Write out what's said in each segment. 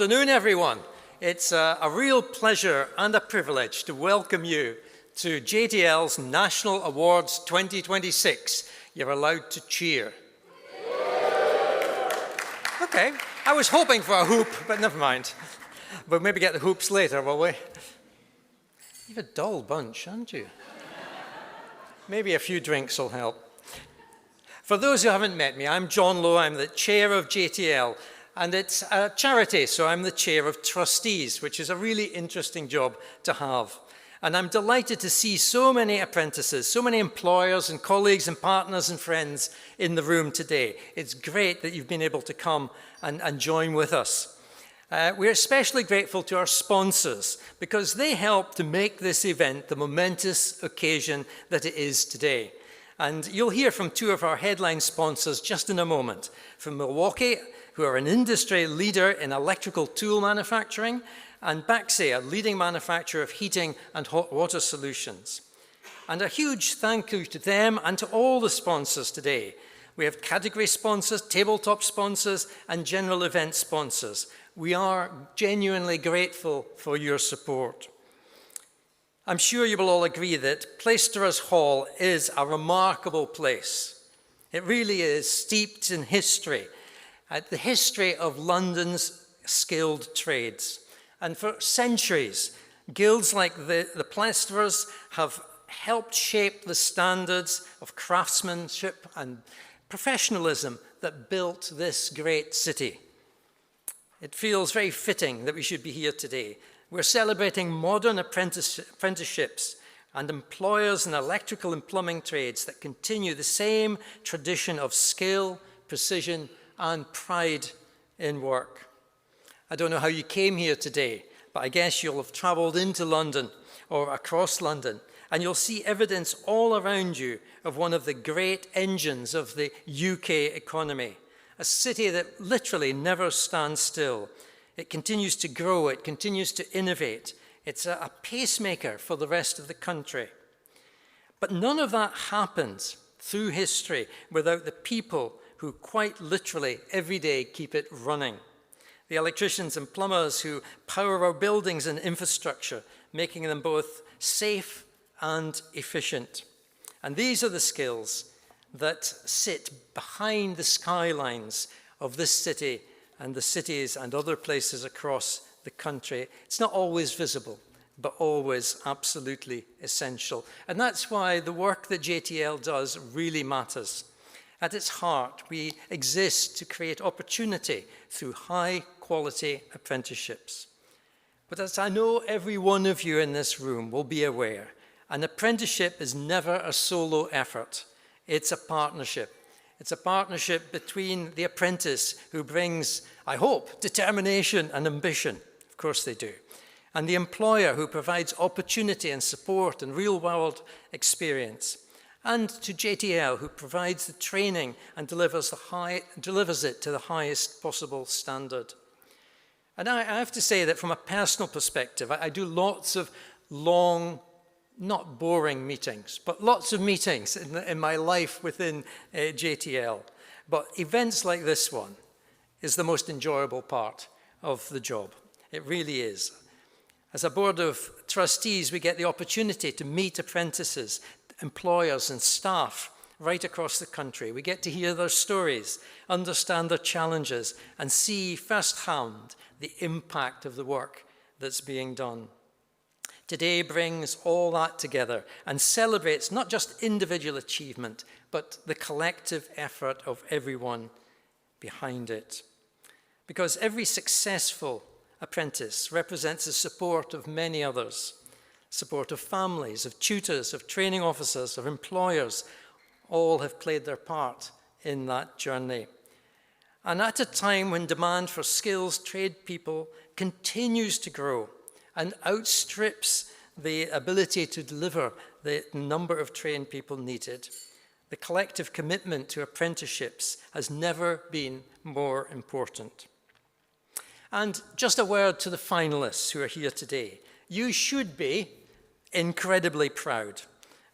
afternoon, everyone. It's a real pleasure and a privilege to welcome you to JTL's National Awards 2026. You're allowed to cheer. Okay, I was hoping for a hoop, but never mind. We'll maybe get the hoops later, will we? You've a dull bunch, haven't you? Maybe a few drinks will help. For those who haven't met me, I'm John Lowe. I'm the chair of JTL, and it's a charity, so I'm the chair of trustees, which is a really interesting job to have. And I'm delighted to see so many apprentices, so many employers and colleagues and partners and friends in the room today. It's great that you've been able to come and join with us. We're especially grateful to our sponsors because they help to make this event the momentous occasion that it is today. And you'll hear from two of our headline sponsors just in a moment. From Milwaukee, who are an industry leader in electrical tool manufacturing, and Baxi, a leading manufacturer of heating and hot water solutions. And a huge thank you to them and to all the sponsors today. We have category sponsors, tabletop sponsors, and general event sponsors. We are genuinely grateful for your support. I'm sure you will all agree that Plaisterers Hall is a remarkable place. It really is steeped in history, the history of London's skilled trades. And for centuries, guilds like the Plaisterers have helped shape the standards of craftsmanship and professionalism that built this great city. It feels very fitting that we should be here today. We're celebrating modern apprenticeships and employers in electrical and plumbing trades that continue the same tradition of skill, precision, and pride in work. I don't know how you came here today, but I guess you'll have traveled into London or across London, and you'll see evidence all around you of one of the great engines of the UK economy, a city that literally never stands still. It continues to grow, it continues to innovate. It's a pacemaker for the rest of the country. But none of that happens through history without the people who quite literally every day keep it running. The electricians and plumbers who power our buildings and infrastructure, making them both safe and efficient. And these are the skills that sit behind the skylines of this city and the cities and other places across the country. It's not always visible, but always absolutely essential. And that's why the work that JTL does really matters. At its heart, we exist to create opportunity through high-quality apprenticeships. But as I know every one of you in this room will be aware, an apprenticeship is never a solo effort. It's a partnership. It's a partnership between the apprentice who brings, I hope, determination and ambition. Of course they do. And the employer who provides opportunity and support and real-world experience. And to JTL, who provides the training and delivers it to the highest possible standard. And I have to say that from a personal perspective, I do lots of long, not boring meetings, but lots of meetings in my life within JTL. But events like this one is the most enjoyable part of the job. It really is. As a board of trustees, we get the opportunity to meet apprentices, employers and staff right across the country. We get to hear their stories, understand their challenges, and see firsthand the impact of the work that's being done. Today brings all that together and celebrates not just individual achievement, but the collective effort of everyone behind it. Because every successful apprentice represents the support of many others. Support of families, of tutors, of training officers, of employers, all have played their part in that journey. And at a time when demand for skills trade people continues to grow and outstrips the ability to deliver the number of trained people needed, the collective commitment to apprenticeships has never been more important. And just a word to the finalists who are here today. You should be incredibly proud.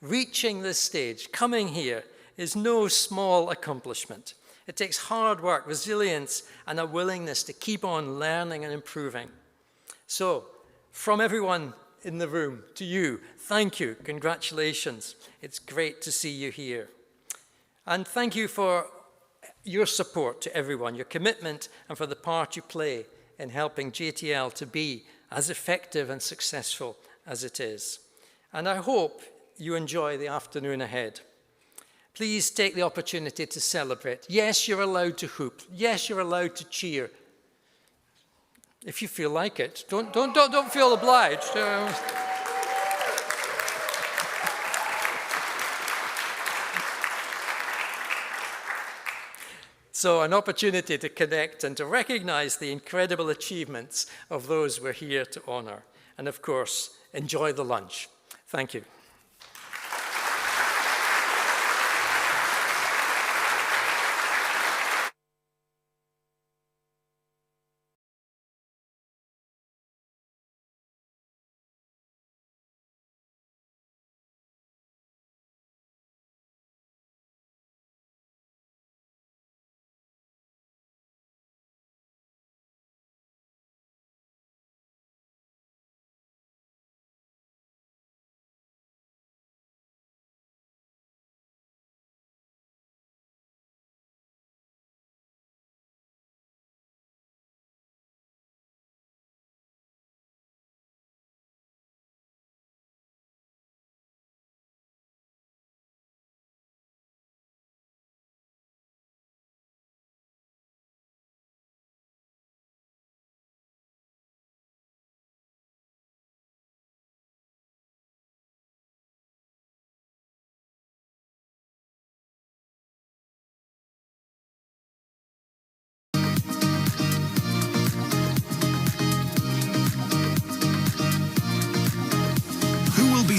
Reaching this stage, coming here, is no small accomplishment. It takes hard work, resilience, and a willingness to keep on learning and improving. So, from everyone in the room to you, thank you, congratulations. It's great to see you here. And thank you for your support to everyone, your commitment, and for the part you play in helping JTL to be as effective and successful as it is. And I hope you enjoy the afternoon ahead. Please take the opportunity to celebrate. Yes, you're allowed to hoop. Yes, you're allowed to cheer. If you feel like it, don't feel obliged. So an opportunity to connect and to recognize the incredible achievements of those we're here to honor. And of course, enjoy the lunch. Thank you.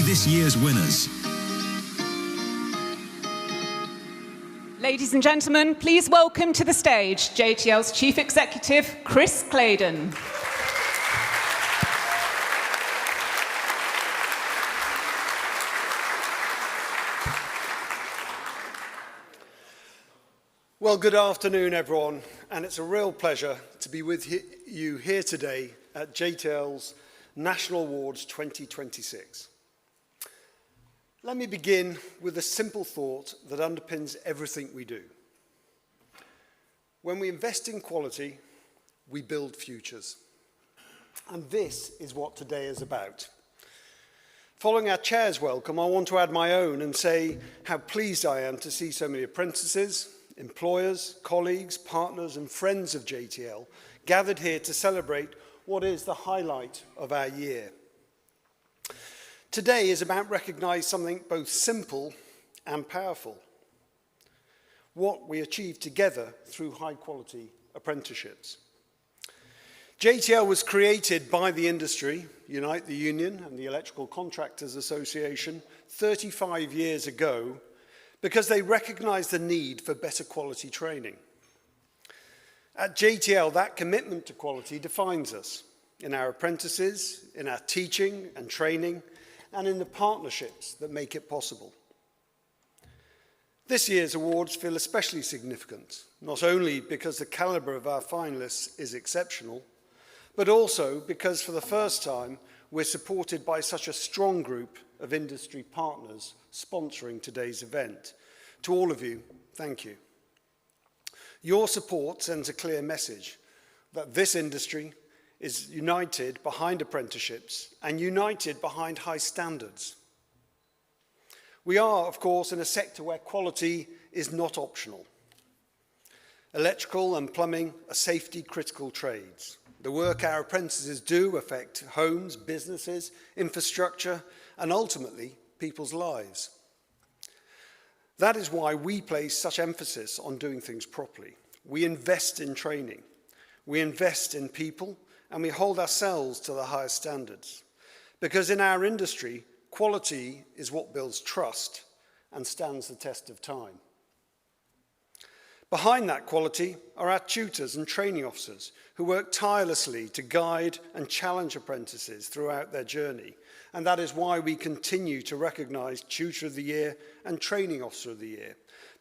This year's winners. Ladies and gentlemen, please welcome to the stage JTL's Chief Executive, Chris Claydon. Well, good afternoon, everyone, and it's a real pleasure to be with you here today at JTL's National Awards 2026. Let me begin with a simple thought that underpins everything we do. When we invest in quality, we build futures. And this is what today is about. Following our chair's welcome, I want to add my own and say how pleased I am to see so many apprentices, employers, colleagues, partners and friends of JTL gathered here to celebrate what is the highlight of our year. Today is about recognising something both simple and powerful. What we achieve together through high-quality apprenticeships. JTL was created by the industry, Unite the Union and the Electrical Contractors Association 35 years ago because they recognised the need for better quality training. At JTL, that commitment to quality defines us in our apprentices, in our teaching and training, and in the partnerships that make it possible. This year's awards feel especially significant, not only because the calibre of our finalists is exceptional, but also because for the first time we're supported by such a strong group of industry partners sponsoring today's event. To all of you, thank you. Your support sends a clear message that this industry is united behind apprenticeships and united behind high standards. We are, of course, in a sector where quality is not optional. Electrical and plumbing are safety-critical trades. The work our apprentices do affect homes, businesses, infrastructure, and ultimately people's lives. That is why we place such emphasis on doing things properly. We invest in training, we invest in people, and we hold ourselves to the highest standards. Because in our industry, quality is what builds trust and stands the test of time. Behind that quality are our tutors and training officers who work tirelessly to guide and challenge apprentices throughout their journey. And that is why we continue to recognise Tutor of the Year and Training Officer of the Year,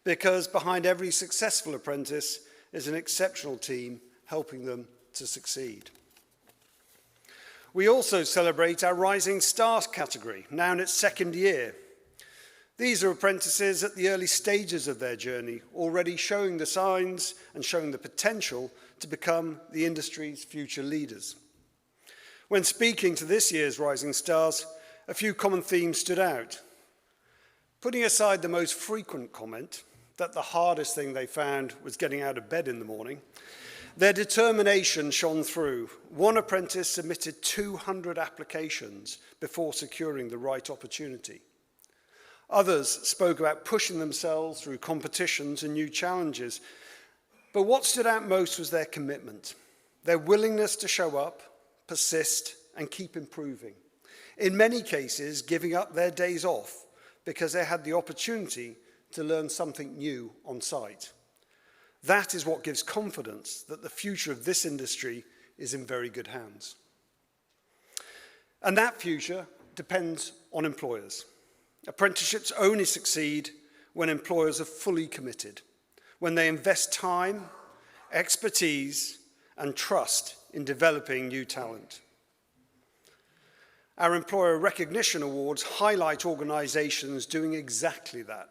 because behind every successful apprentice is an exceptional team helping them to succeed. We also celebrate our Rising Stars category, now in its second year. These are apprentices at the early stages of their journey, already showing the signs and showing the potential to become the industry's future leaders. When speaking to this year's Rising Stars, a few common themes stood out. Putting aside the most frequent comment that the hardest thing they found was getting out of bed in the morning, their determination shone through. One apprentice submitted 200 applications before securing the right opportunity. Others spoke about pushing themselves through competitions and new challenges. But what stood out most was their commitment, their willingness to show up, persist, and keep improving. In many cases, giving up their days off because they had the opportunity to learn something new on site. That is what gives confidence that the future of this industry is in very good hands. And that future depends on employers. Apprenticeships only succeed when employers are fully committed, when they invest time, expertise, and trust in developing new talent. Our Employer Recognition Awards highlight organisations doing exactly that,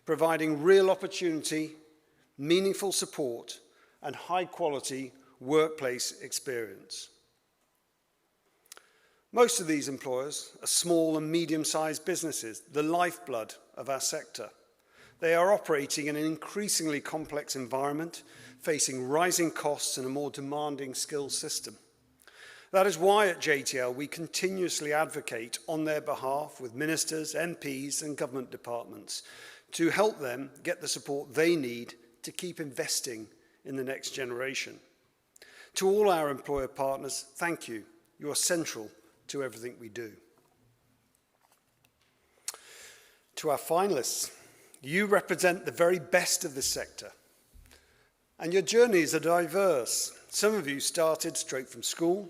providing real opportunity, meaningful support, and high-quality workplace experience. Most of these employers are small and medium-sized businesses, the lifeblood of our sector. They are operating in an increasingly complex environment, facing rising costs and a more demanding skills system. That is why at JTL we continuously advocate on their behalf with ministers, MPs and government departments to help them get the support they need to keep investing in the next generation. To all our employer partners, thank you. You are central to everything we do. To our finalists, you represent the very best of this sector. And your journeys are diverse. Some of you started straight from school,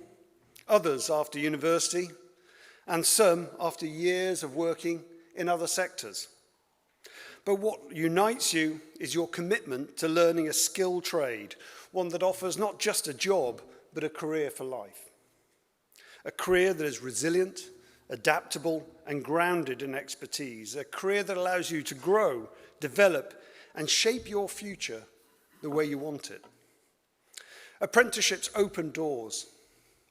others after university, and some after years of working in other sectors. But what unites you is your commitment to learning a skilled trade, one that offers not just a job, but a career for life. A career that is resilient, adaptable, and grounded in expertise. A career that allows you to grow, develop, and shape your future the way you want it. Apprenticeships open doors.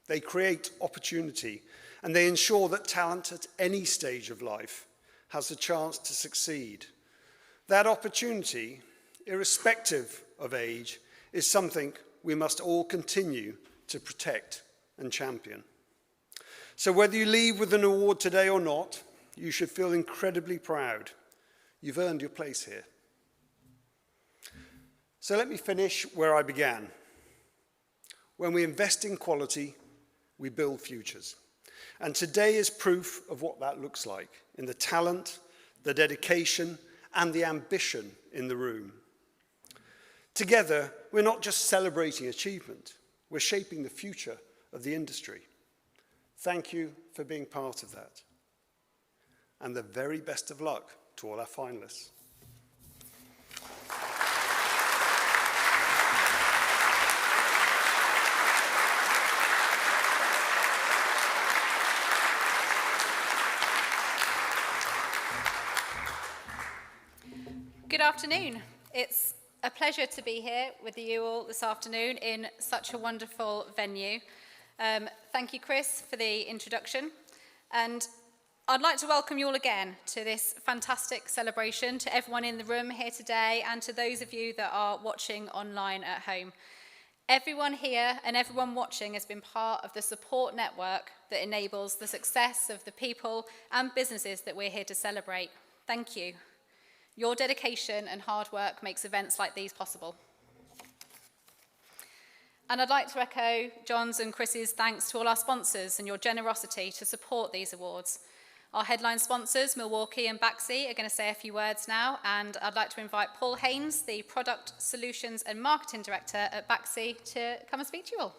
They create opportunity, and they ensure that talent at any stage of life has the chance to succeed. That opportunity, irrespective of age, is something we must all continue to protect and champion. So whether you leave with an award today or not, you should feel incredibly proud. You've earned your place here. So let me finish where I began. When we invest in quality, we build futures. And today is proof of what that looks like in the talent, the dedication, and the ambition in the room. Together, we're not just celebrating achievement, we're shaping the future of the industry. Thank you for being part of that. And the very best of luck to all our finalists. Good afternoon. It's a pleasure to be here with you all this afternoon in such a wonderful venue. Thank you, Chris, for the introduction. And I'd like to welcome you all again to this fantastic celebration, to everyone in the room here today and to those of you that are watching online at home. Everyone here and everyone watching has been part of the support network that enables the success of the people and businesses that we're here to celebrate. Thank you. Your dedication and hard work makes events like these possible. And I'd like to echo John's and Chris's thanks to all our sponsors and your generosity to support these awards. Our headline sponsors, Milwaukee and Baxi, are going to say a few words now, and I'd like to invite Paul Haynes, the Product Solutions and Marketing Director at Baxi, to come and speak to you all.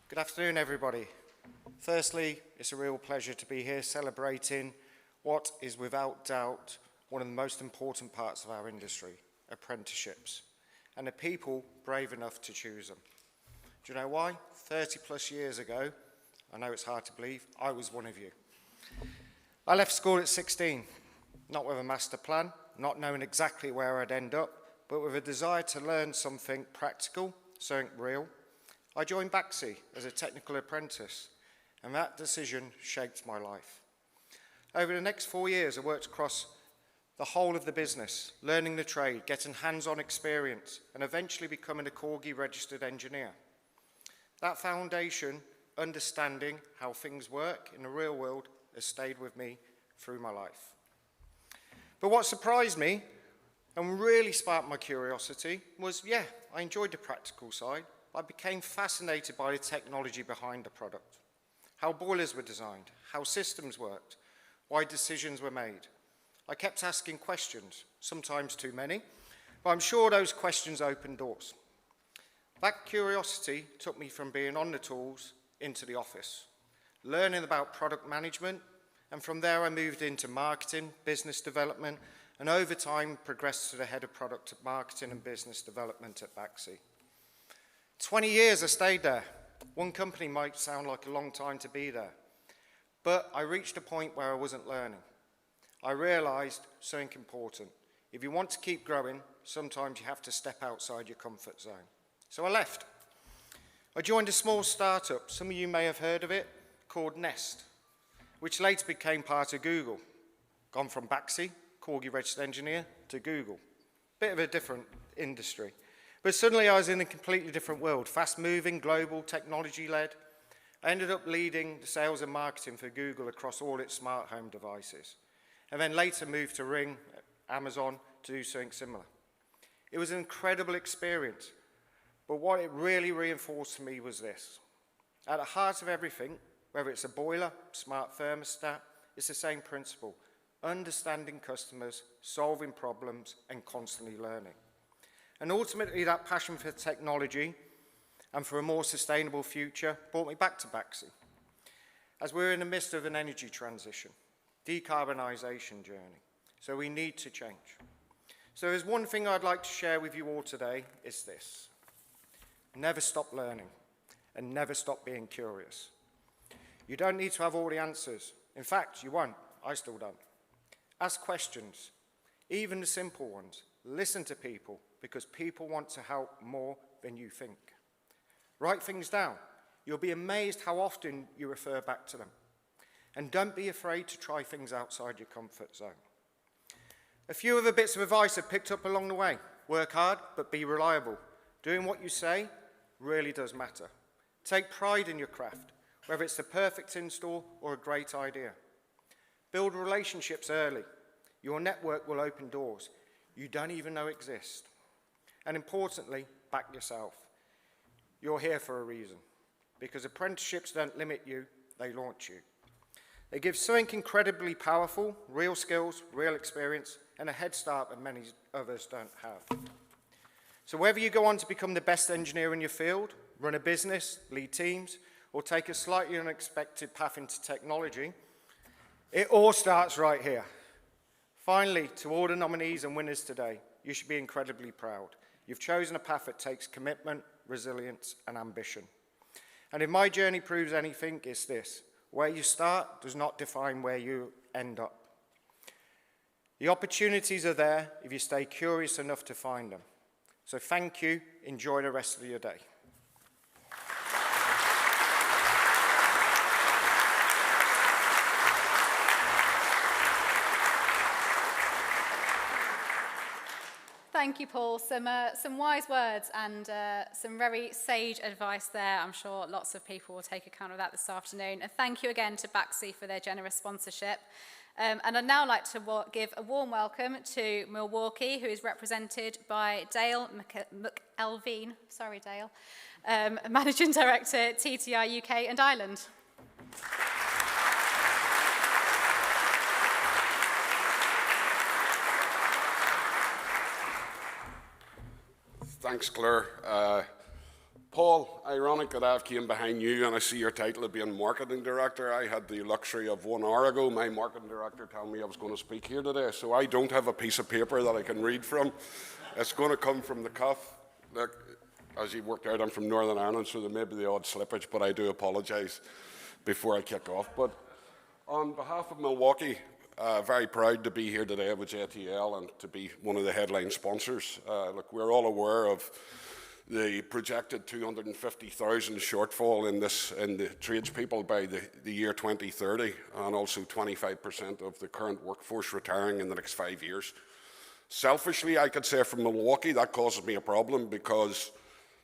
Good afternoon, everybody. Firstly, it's a real pleasure to be here celebrating what is without doubt one of the most important parts of our industry, apprenticeships, and the people brave enough to choose them. Do you know why? 30 plus years ago, I know it's hard to believe, I was one of you. I left school at 16, not with a master plan, not knowing exactly where I'd end up, but with a desire to learn something practical, something real. I joined Baxi as a technical apprentice, and that decision shaped my life. Over the next 4 years, I worked across the whole of the business, learning the trade, getting hands-on experience, and eventually becoming a Corgi registered engineer. That foundation, understanding how things work in the real world, has stayed with me through my life. But what surprised me and really sparked my curiosity was, I enjoyed the practical side. I became fascinated by the technology behind the product, how boilers were designed, how systems worked, why decisions were made. I kept asking questions, sometimes too many, but I'm sure those questions opened doors. That curiosity took me from being on the tools into the office, learning about product management, and from there I moved into marketing, business development, and over time progressed to the head of product marketing and business development at Baxi. 20 years I stayed there. One company might sound like a long time to be there, but I reached a point where I wasn't learning. I realized something important. If you want to keep growing, sometimes you have to step outside your comfort zone. So I left. I joined a small startup, some of you may have heard of it, called Nest, which later became part of Google. Gone from Baxi, Corgi registered engineer, to Google. Bit of a different industry. But suddenly I was in a completely different world, fast-moving, global, technology-led. I ended up leading the sales and marketing for Google across all its smart home devices, and then later moved to Ring, Amazon, to do something similar. It was an incredible experience, but what it really reinforced for me was this. At the heart of everything, whether it's a boiler, smart thermostat, it's the same principle. Understanding customers, solving problems, and constantly learning. And ultimately, that passion for technology and for a more sustainable future brought me back to Baxi. As we're in the midst of an energy transition, decarbonisation journey, so we need to change. So there's one thing I'd like to share with you all today, is this. Never stop learning, and never stop being curious. You don't need to have all the answers. In fact, you won't. I still don't. Ask questions, even the simple ones. Listen to people, because people want to help more than you think. Write things down. You'll be amazed how often you refer back to them. And don't be afraid to try things outside your comfort zone. A few other bits of advice I've picked up along the way. Work hard, but be reliable. Doing what you say really does matter. Take pride in your craft, whether it's the perfect install or a great idea. Build relationships early. Your network will open doors you don't even know exist. And importantly, back yourself. You're here for a reason, because apprenticeships don't limit you, they launch you. They give something incredibly powerful, real skills, real experience, and a head start that many others don't have. So whether you go on to become the best engineer in your field, run a business, lead teams, or take a slightly unexpected path into technology, it all starts right here. Finally, to all the nominees and winners today, you should be incredibly proud. You've chosen a path that takes commitment, resilience, and ambition. And if my journey proves anything, it's this. Where you start does not define where you end up. The opportunities are there if you stay curious enough to find them. So thank you. Enjoy the rest of your day. Thank you, Paul. Some wise words and some very sage advice there. I'm sure lots of people will take account of that this afternoon. And thank you again to Baxi for their generous sponsorship. And I'd now like to give a warm welcome to Milwaukee, who is represented by Dale McElveen, sorry Dale, Managing Director, TTI UK and Ireland. Thanks, Claire. Paul, ironic that I've came behind you and I see your title of being Marketing Director. I had the luxury of 1 hour ago, my Marketing Director telling me I was going to speak here today, so I don't have a piece of paper that I can read from. It's going to come from the cuff. Look, as you worked out, I'm from Northern Ireland, so there may be the odd slippage, but I do apologise before I kick off. But on behalf of Milwaukee, very proud to be here today with JTL and to be one of the headline sponsors. Look, we're all aware of the projected 250,000 shortfall in the tradespeople by the year 2030, and also 25% of the current workforce retiring in the next 5 years. Selfishly, I could say from Milwaukee, that causes me a problem because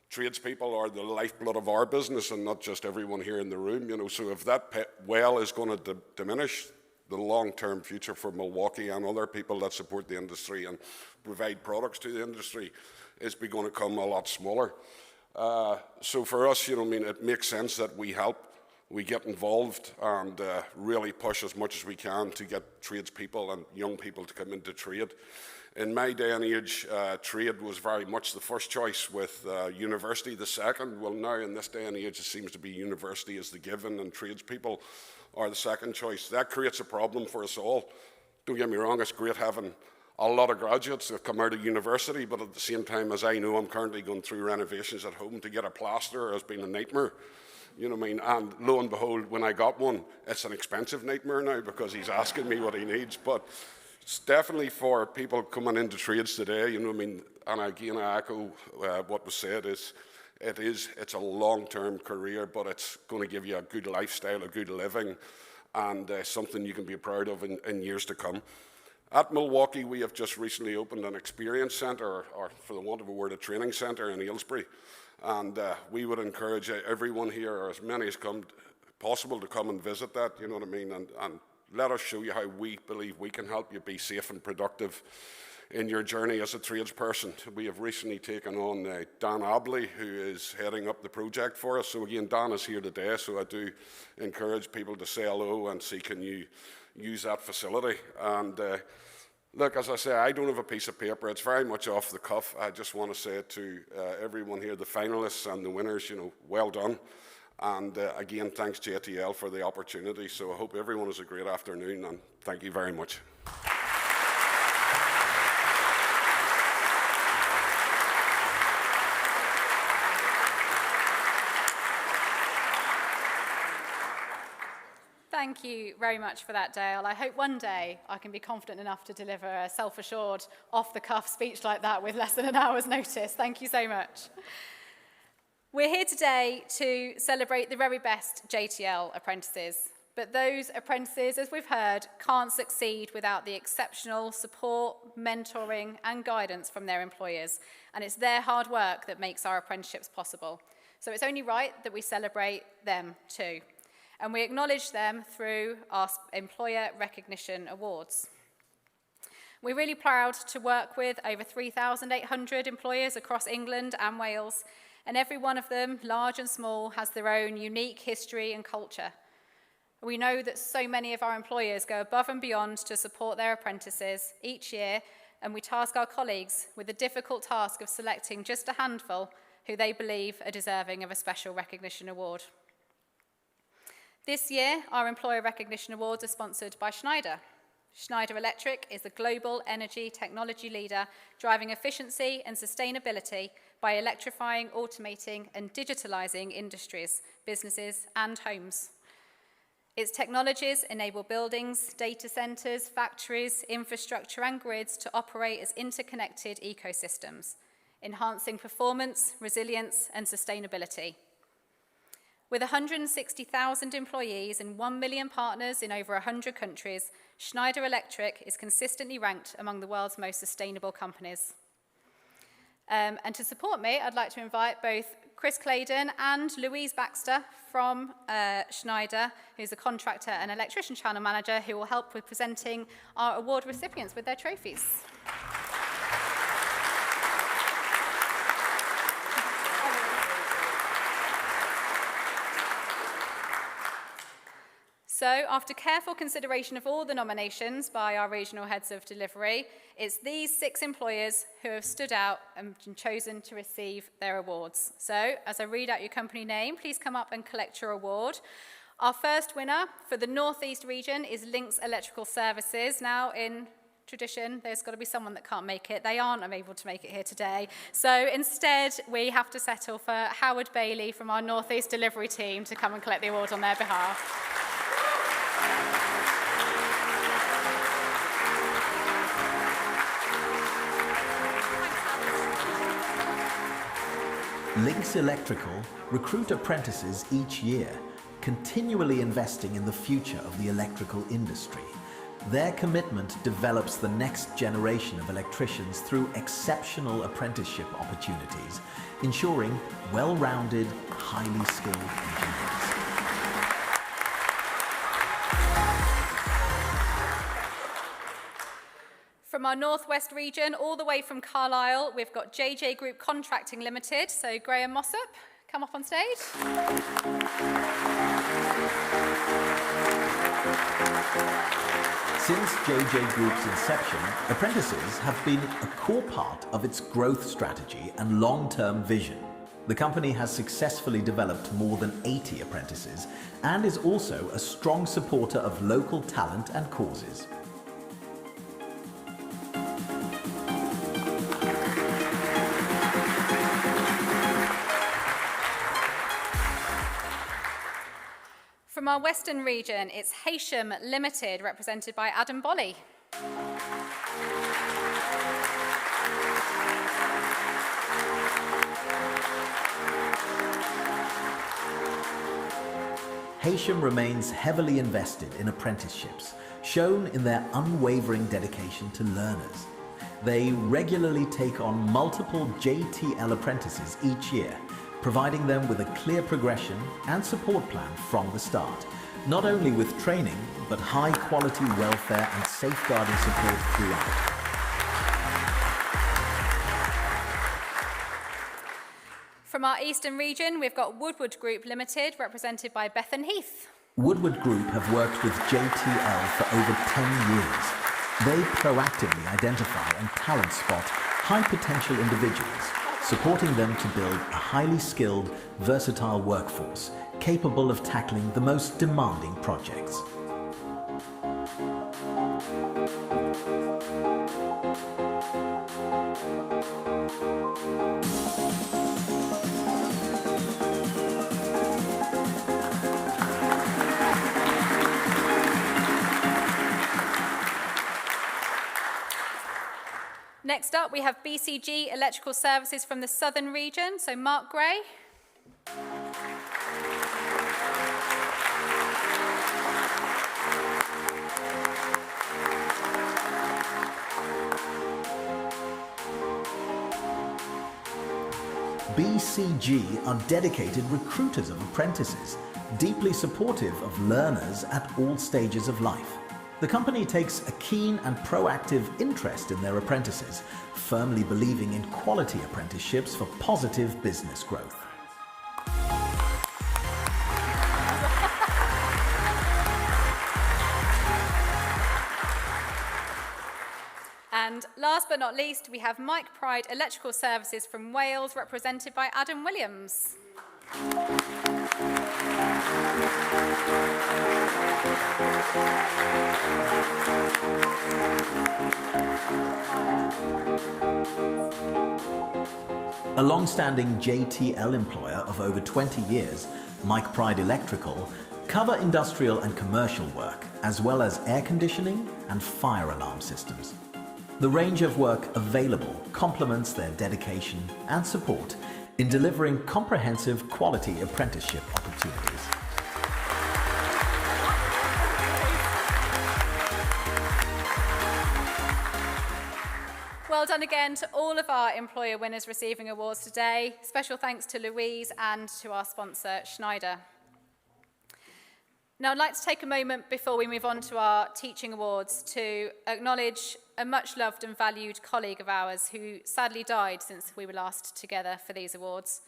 tradespeople are the lifeblood of our business and not just everyone here in the room. You know, so if that well is going to diminish, the long-term future for Milwaukee and other people that support the industry and provide products to the industry is going to come a lot smaller. So for us, you know, I mean, it makes sense that we help, we get involved and really push as much as we can to get tradespeople and young people to come into trade. In my day and age, trade was very much the first choice, with university the second. Well, now in this day and age, it seems to be university is the given and tradespeople are the second choice. That creates a problem for us all. Don't get me wrong, it's great having a lot of graduates that come out of university, but at the same time, as I know, I'm currently going through renovations at home. To get a plasterer has been a nightmare. You know what I mean? And lo and behold, when I got one, it's an expensive nightmare now because he's asking me what he needs. But it's definitely for people coming into trades today, you know what I mean? And again, I echo what was said, it's a long-term career, but it's going to give you a good lifestyle, a good living, and something you can be proud of in years to come. At Milwaukee, we have just recently opened an experience centre, or for the want of a word, a training centre in Aylesbury. And we would encourage everyone here, or as many as possible, to come and visit that, you know what I mean, and let us show you how we believe we can help you be safe and productive in your journey as a tradesperson. We have recently taken on Dan Abley, who is heading up the project for us. So again, Dan is here today, so I do encourage people to say hello and see can you use that facility. And look, as I say, I don't have a piece of paper. It's very much off the cuff. I just want to say to everyone here, the finalists and the winners, you know, well done. And again, thanks JTL for the opportunity. So I hope everyone has a great afternoon, and thank you very much. Thank you very much for that, Dale. I hope one day I can be confident enough to deliver a self-assured, off-the-cuff speech like that with less than an hour's notice. Thank you so much. We're here today to celebrate the very best JTL apprentices. But those apprentices, as we've heard, can't succeed without the exceptional support, mentoring, and guidance from their employers. And it's their hard work that makes our apprenticeships possible. So it's only right that we celebrate them too. And we acknowledge them through our Employer Recognition Awards. We're really proud to work with over 3,800 employers across England and Wales, and every one of them, large and small, has their own unique history and culture. We know that so many of our employers go above and beyond to support their apprentices each year, and we task our colleagues with the difficult task of selecting just a handful who they believe are deserving of a special recognition award. This year, our Employer Recognition Awards are sponsored by Schneider. Schneider Electric is the global energy technology leader, driving efficiency and sustainability by electrifying, automating, and digitalizing industries, businesses, and homes. Its technologies enable buildings, data centers, factories, infrastructure, and grids to operate as interconnected ecosystems, enhancing performance, resilience, and sustainability. With 160,000 employees and 1 million partners in over 100 countries, Schneider Electric is consistently ranked among the world's most sustainable companies. And to support me, I'd like to invite both Chris Claydon and Louise Baxter from Schneider, who's a contractor and electrician channel manager, who will help with presenting our award recipients with their trophies. So So, after careful consideration of all the nominations by our regional heads of delivery, it's these 6 employers who have stood out and been chosen to receive their awards. So, as I read out your company name, please come up and collect your award. Our first winner for the North East region is Links Electrical Services. Now, in tradition, there's got to be someone that can't make it. They aren't able to make it here today. So instead, we have to settle for Howard Bailey from our North East delivery team to come and collect the award on their behalf. Links Electrical recruit apprentices each year, continually investing in the future of the electrical industry. Their commitment develops the next generation of electricians through exceptional apprenticeship opportunities, ensuring well-rounded, highly skilled engineers. From our Northwest region, all the way from Carlisle, we've got JJ Group Contracting Limited. So Graham Mossop, come up on stage. Since JJ Group's inception, apprentices have been a core part of its growth strategy and long-term vision. The company has successfully developed more than 80 apprentices and is also a strong supporter of local talent and causes. From our Western region, it's Haysham Limited, represented by Adam Bolly. Haysham remains heavily invested in apprenticeships, shown in their unwavering dedication to learners. They regularly take on multiple JTL apprentices each year, providing them with a clear progression and support plan from the start, not only with training, but high-quality welfare and safeguarding support throughout. From our Eastern region, we've got Woodward Group Limited, represented by Bethan Heath. Woodward Group have worked with JTL for over 10 years. They proactively identify and talent spot high-potential individuals, supporting them to build a highly skilled, versatile workforce capable of tackling the most demanding projects. Next up, we have BCG Electrical Services from the Southern region, so Mark Gray. BCG are dedicated recruiters of apprentices, deeply supportive of learners at all stages of life. The company takes a keen and proactive interest in their apprentices, firmly believing in quality apprenticeships for positive business growth. And last but not least, we have Mike Pride Electrical Services from Wales, represented by Adam Williams. A long-standing JTL employer of over 20 years, Mike Pride Electrical cover industrial and commercial work, as well as air conditioning and fire alarm systems. The range of work available complements their dedication and support in delivering comprehensive quality apprenticeship opportunities. Well done again to all of our employer winners receiving awards today. Special thanks to Louise and to our sponsor, Schneider. Now, I'd like to take a moment before we move on to our teaching awards to acknowledge a much loved and valued colleague of ours who sadly died since we were last together for these awards.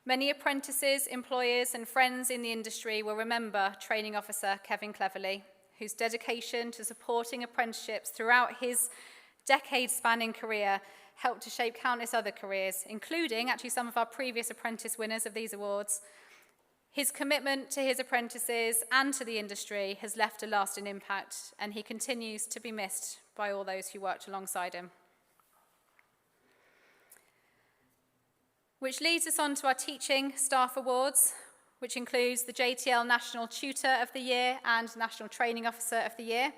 Many apprentices, employers and friends in the industry will remember Training Officer Kevin Cleverley, whose dedication to supporting apprenticeships throughout his decade-spanning career helped to shape countless other careers, including actually some of our previous apprentice winners of these awards. His commitment to his apprentices and to the industry has left a lasting impact, and he continues to be missed by all those who worked alongside him. Which leads us on to our Teaching Staff Awards, which includes the JTL National Tutor of the Year and National Training Officer of the Year,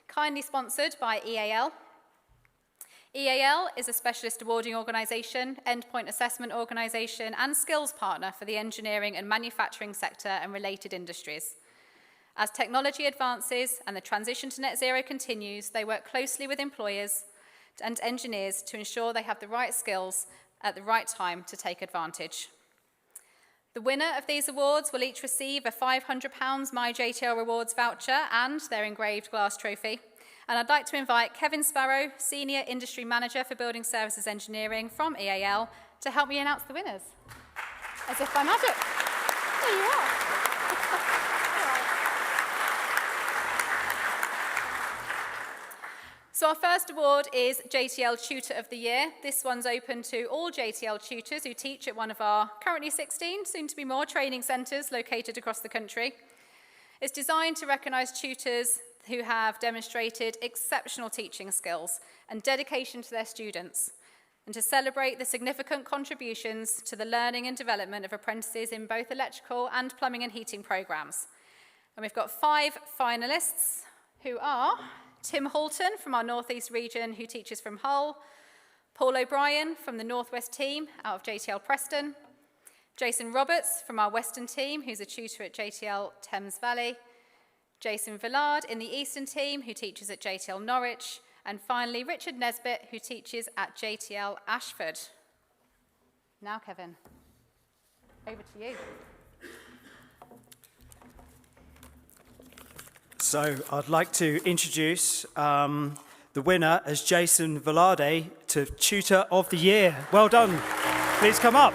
kindly sponsored by EAL. EAL is a specialist awarding organisation, endpoint assessment organisation and skills partner for the engineering and manufacturing sector and related industries. As technology advances and the transition to net zero continues, they work closely with employers and engineers to ensure they have the right skills at the right time to take advantage. The winner of these awards will each receive a £500 My JTL Rewards voucher and their engraved glass trophy. And I'd like to invite Kevin Sparrow, Senior Industry Manager for Building Services Engineering from EAL, to help me announce the winners. As if by magic. There you are. So our first award is JTL Tutor of the Year. This one's open to all JTL tutors who teach at one of our currently 16, soon to be more, training centres located across the country. It's designed to recognise tutors who have demonstrated exceptional teaching skills and dedication to their students, and to celebrate the significant contributions to the learning and development of apprentices in both electrical and plumbing and heating programmes. And we've got 5 finalists, who are Tim Halton from our North East region, who teaches from Hull, Paul O'Brien from the North West team out of JTL Preston, Jason Roberts from our Western team, who's a tutor at JTL Thames Valley, Jason Villard in the Eastern team, who teaches at JTL Norwich, and finally Richard Nesbitt, who teaches at JTL Ashford. Now, Kevin, over to you. So I'd like to introduce the winner as Jason Velarde to Tutor of the Year. Well done. Please come up.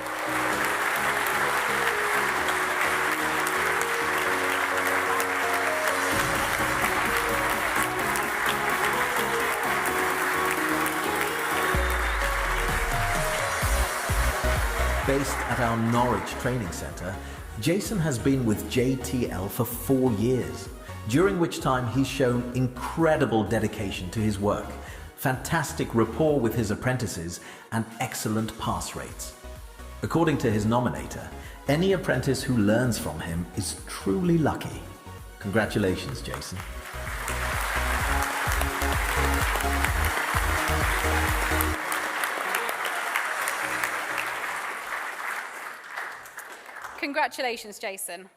Based at our Norwich Training Centre, Jason has been with JTL for 4 years, during which time he's shown incredible dedication to his work, fantastic rapport with his apprentices, and excellent pass rates. According to his nominator, any apprentice who learns from him is truly lucky. Congratulations, Jason. Congratulations, Jason.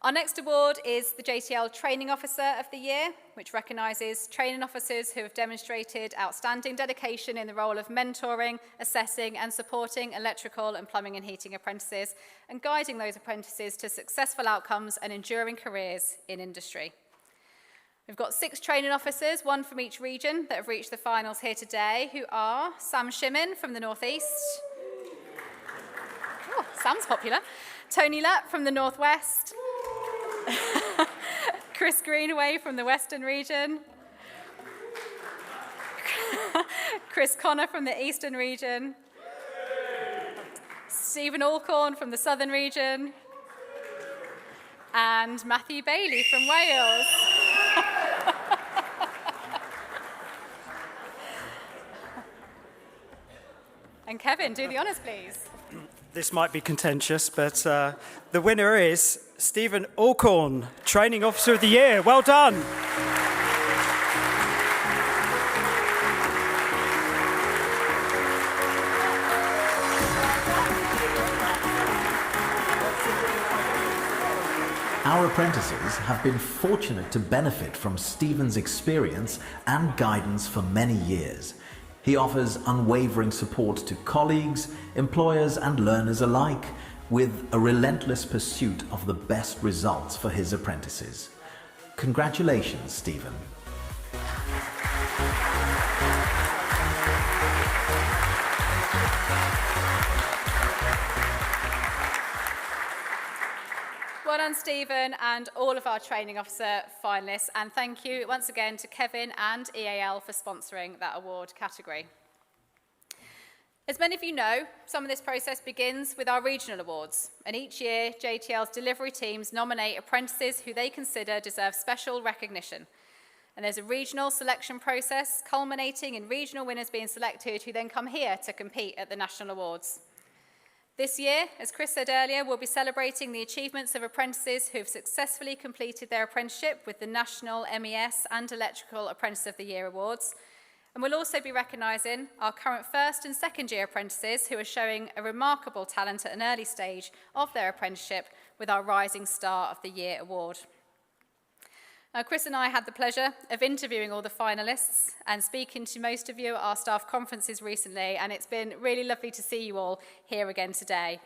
Our next award is the JTL Training Officer of the Year, which recognises training officers who have demonstrated outstanding dedication in the role of mentoring, assessing and supporting electrical and plumbing and heating apprentices and guiding those apprentices to successful outcomes and enduring careers in industry. We've got 6 training officers, 1 from each region, that have reached the finals here today, who are Sam Shimmin from the North East. Oh, Sam's popular. Tony Lutt from the North West. Chris Greenaway from the Western region. Chris Connor from the Eastern region. Stephen Alcorn from the Southern region. And Matthew Bailey from Wales. And Kevin, do the honours, please. This might be contentious, but the winner is Stephen Alcorn, Training Officer of the Year. Well done. Our apprentices have been fortunate to benefit from Stephen's experience and guidance for many years. He offers unwavering support to colleagues, employers and learners alike, with a relentless pursuit of the best results for his apprentices. Congratulations, Stephen. Well done, Stephen, and all of our training officer finalists. And thank you once again to Kevin and EAL for sponsoring that award category. As many of you know, some of this process begins with our regional awards. And each year, JTL's delivery teams nominate apprentices who they consider deserve special recognition. And there's a regional selection process culminating in regional winners being selected who then come here to compete at the national awards. This year, as Chris said earlier, we'll be celebrating the achievements of apprentices who have successfully completed their apprenticeship with the National MES and Electrical Apprentice of the Year Awards. And we'll also be recognising our current first and second year apprentices who are showing a remarkable talent at an early stage of their apprenticeship with our Rising Star of the Year Award. Now, Chris and I had the pleasure of interviewing all the finalists and speaking to most of you at our staff conferences recently, and it's been really lovely to see you all here again today.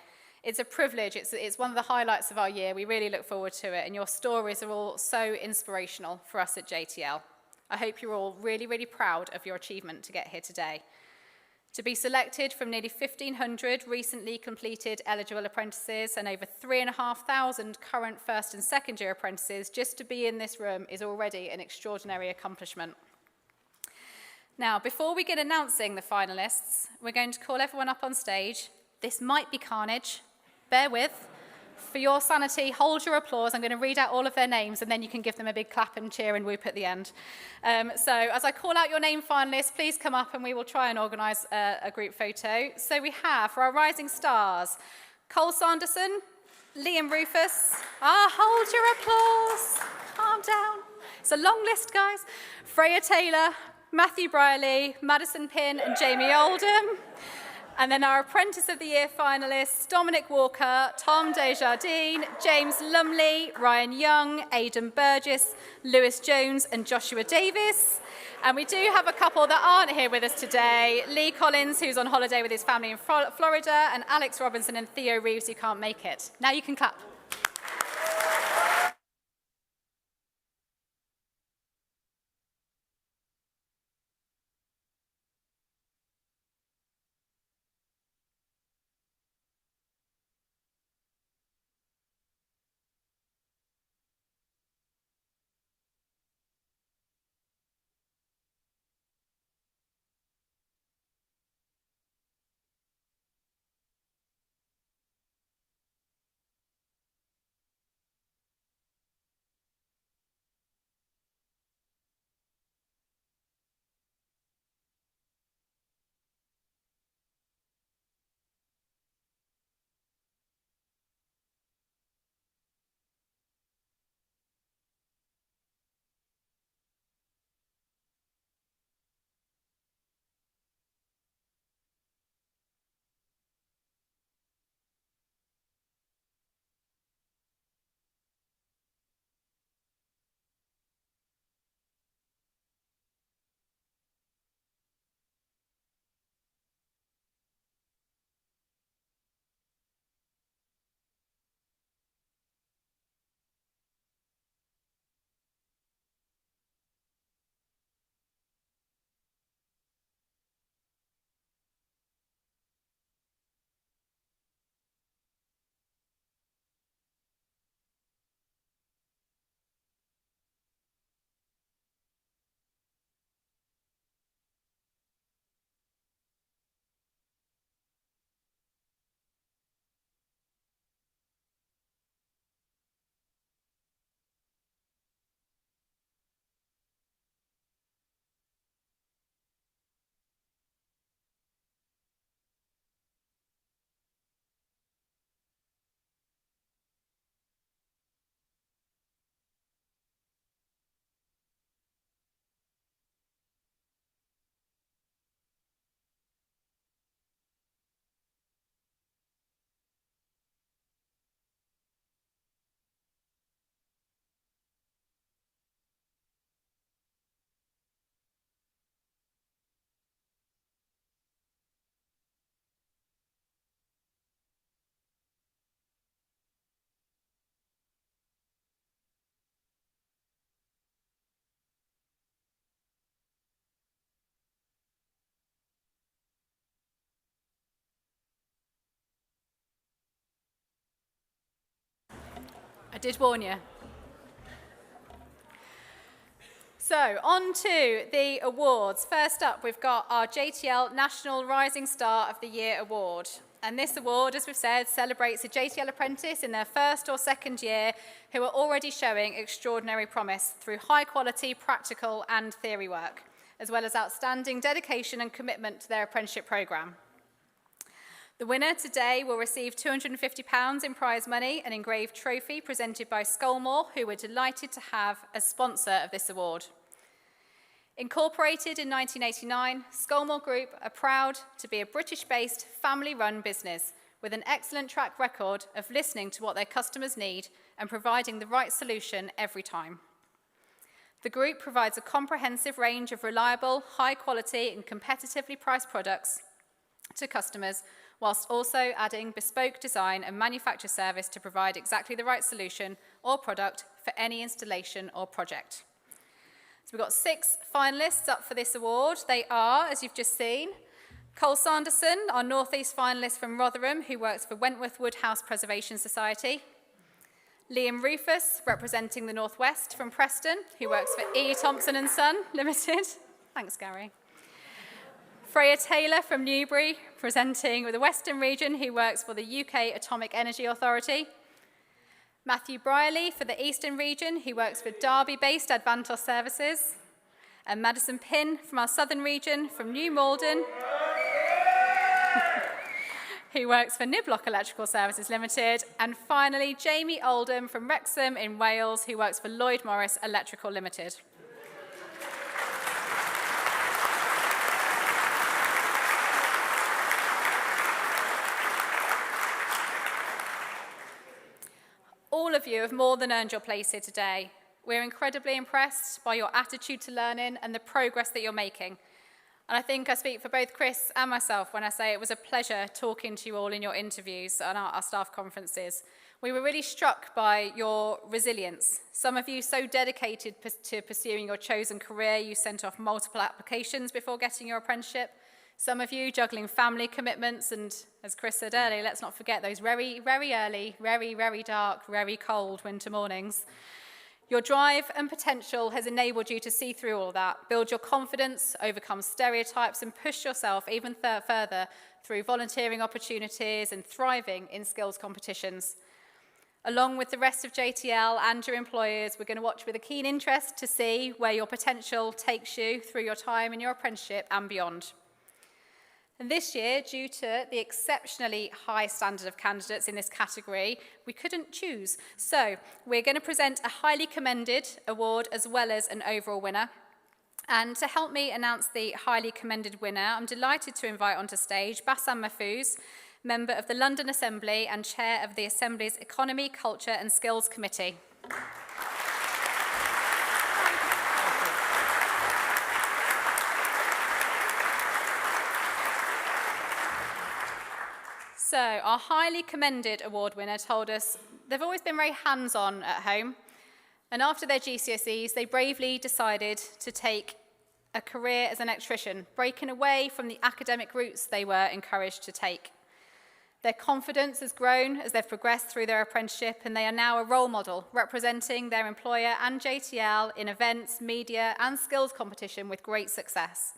It's a privilege. It's one of the highlights of our year. We really look forward to it, and your stories are all so inspirational for us at JTL. I hope you're all really, really proud of your achievement to get here today. To be selected from nearly 1,500 recently completed eligible apprentices and over 3,500 current first and second year apprentices, just to be in this room is already an extraordinary accomplishment. Now, before we get announcing the finalists, we're going to call everyone up on stage. This might be carnage. Bear with. For your sanity, hold your applause. I'm going to read out all of their names, and then you can give them a big clap and cheer and whoop at the end. So as I call out your name finalists, please come up and we will try and organise a group photo. So we have, for our rising stars, Cole Sanderson, Liam Rufus. Hold your applause. Calm down. It's a long list, guys. Freya Taylor, Matthew Brierley, Madison Pinn and Jamie Oldham. And then our Apprentice of the Year finalists, Dominic Walker, Tom Desjardins, James Lumley, Ryan Young, Aidan Burgess, Lewis Jones and Joshua Davis. And we do have a couple that aren't here with us today. Lee Collins, who's on holiday with his family in Florida, and Alex Robinson and Theo Reeves, who can't make it. Now you can clap. did warn you. So, on to the awards. First up, we've got our JTL National Rising Star of the Year Award. And this award, as we've said, celebrates a JTL apprentice in their first or second year who are already showing extraordinary promise through high-quality practical and theory work, as well as outstanding dedication and commitment to their apprenticeship programme. The winner today will receive £250 in prize money, an engraved trophy presented by Scolmore, who we're delighted to have as sponsor of this award. Incorporated in 1989, Scolmore Group are proud to be a British-based, family-run business with an excellent track record of listening to what their customers need and providing the right solution every time. The group provides a comprehensive range of reliable, high-quality and competitively priced products to customers, whilst also adding bespoke design and manufacture service to provide exactly the right solution or product for any installation or project. So we've got 6 finalists up for this award. They are, as you've just seen, Cole Sanderson, our North East finalist from Rotherham, who works for Wentworth Wood House Preservation Society. Liam Rufus, representing the North West from Preston, who works for E. Thompson and Son Limited. Thanks, Gary. Freya Taylor from Newbury, presenting with the Western region, who works for the UK Atomic Energy Authority. Matthew Brierley for the Eastern region, who works for Derby-based Advantos Services. And Madison Pinn from our Southern region, from New Malden, who works for Niblock Electrical Services Limited. And finally, Jamie Oldham from Wrexham in Wales, who works for Lloyd Morris Electrical Limited. All of you have more than earned your place here today. We're incredibly impressed by your attitude to learning and the progress that you're making. And I think I speak for both Chris and myself when I say it was a pleasure talking to you all in your interviews and our staff conferences. We were really struck by your resilience. Some of you so dedicated to pursuing your chosen career, you sent off multiple applications before getting your apprenticeship. Some of you juggling family commitments, and as Chris said earlier, let's not forget those very, very early, very, very dark, very cold winter mornings. Your drive and potential has enabled you to see through all that, build your confidence, overcome stereotypes, and push yourself even further through volunteering opportunities and thriving in skills competitions. Along with the rest of JTL and your employers, we're going to watch with a keen interest to see where your potential takes you through your time in your apprenticeship and beyond. And this year, due to the exceptionally high standard of candidates in this category, we couldn't choose. So we're going to present a highly commended award as well as an overall winner. And to help me announce the highly commended winner, I'm delighted to invite onto stage Bassam Mahfouz, member of the London Assembly and chair of the Assembly's Economy, Culture and Skills Committee. So our highly commended award winner told us they've always been very hands-on at home, and after their GCSEs they bravely decided to take a career as an electrician, breaking away from the academic routes they were encouraged to take. Their confidence has grown as they've progressed through their apprenticeship, and they are now a role model representing their employer and JTL in events, media and skills competition with great success.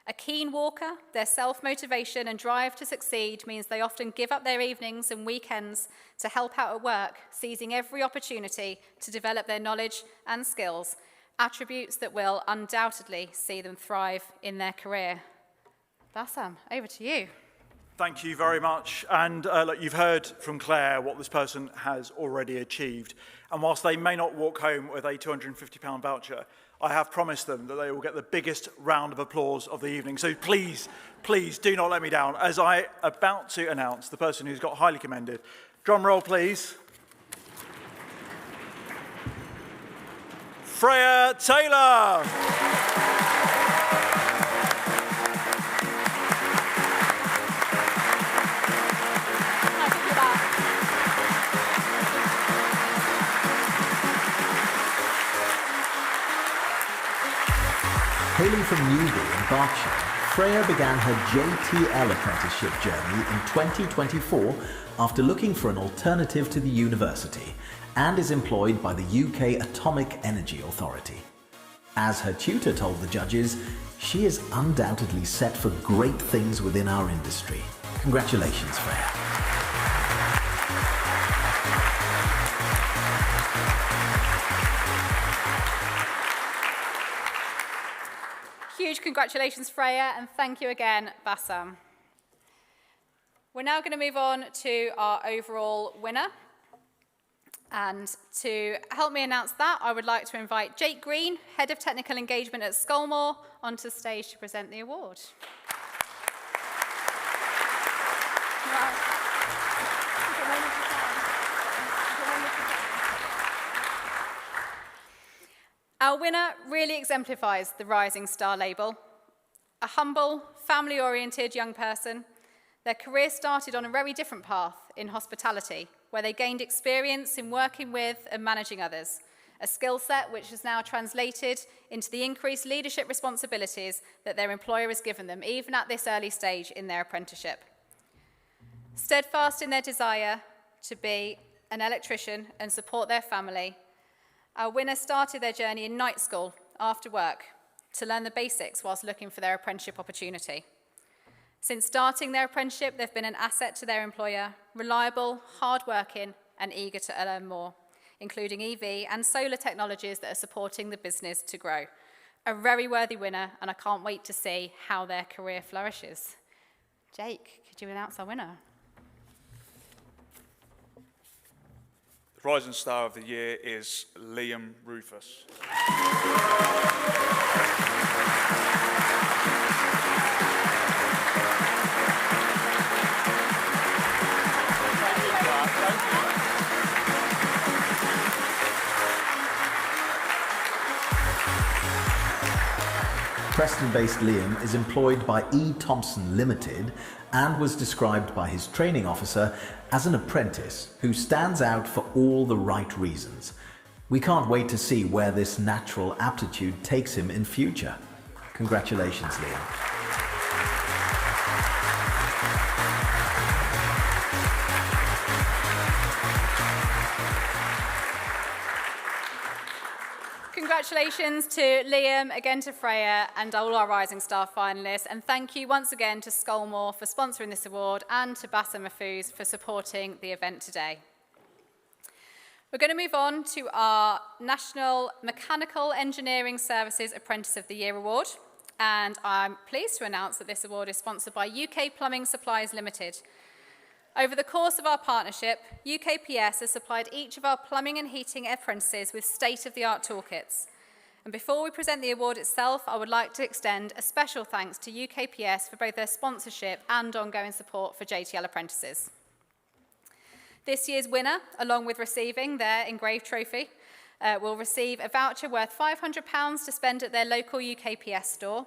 A keen walker, their self-motivation and drive to succeed means they often give up their evenings and weekends to help out at work, seizing every opportunity to develop their knowledge and skills, attributes that will undoubtedly see them thrive in their career. Bassam, over to you. Thank you very much. And look, you've heard from Claire what this person has already achieved. And whilst they may not walk home with a £250 voucher, I have promised them that they will get the biggest round of applause of the evening. So please, please do not let me down as I about to announce the person who's got highly commended. Drum roll, please. Freya Taylor. Hailing from Newbury in Berkshire, Freya began her JTL apprenticeship journey in 2024 after looking for an alternative to the university and is employed by the UK Atomic Energy Authority. As her tutor told the judges, she is undoubtedly set for great things within our industry. Congratulations, Freya. Huge congratulations, Freya, and thank you again, Bassam. We're now going to move on to our overall winner. And to help me announce that, I would like to invite Jake Green, Head of Technical Engagement at Skolmore, onto the stage to present the award. Our winner really exemplifies the Rising Star label. A humble, family-oriented young person, their career started on a very different path in hospitality, where they gained experience in working with and managing others, a skill set which is now translated into the increased leadership responsibilities that their employer has given them, even at this early stage in their apprenticeship. Steadfast in their desire to be an electrician and support their family, our winner started their journey in night school after work to learn the basics whilst looking for their apprenticeship opportunity. Since starting their apprenticeship, they've been an asset to their employer, reliable, hard-working, and eager to learn more, including EV and solar technologies that are supporting the business to grow. A very worthy winner, and I can't wait to see how their career flourishes. Jake, could you announce our winner? The Rising Star of the Year is Liam Rufus. Preston-based Liam is employed by E. Thompson Limited and was described by his training officer as an apprentice who stands out for all the right reasons. We can't wait to see where this natural aptitude takes him in future. Congratulations, Liam. Congratulations to Liam, again to Freya, and all our Rising Star finalists. And thank you once again to Skolmore for sponsoring this award and to Bassam Mahfouz for supporting the event today. We're going to move on to our National Mechanical Engineering Services Apprentice of the Year Award. And I'm pleased to announce that this award is sponsored by UK Plumbing Supplies Limited. Over the course of our partnership, UKPS has supplied each of our plumbing and heating apprentices with state-of-the-art toolkits. And before we present the award itself, I would like to extend a special thanks to UKPS for both their sponsorship and ongoing support for JTL apprentices. This year's winner, along with receiving their engraved trophy, will receive a voucher worth £500 to spend at their local UKPS store.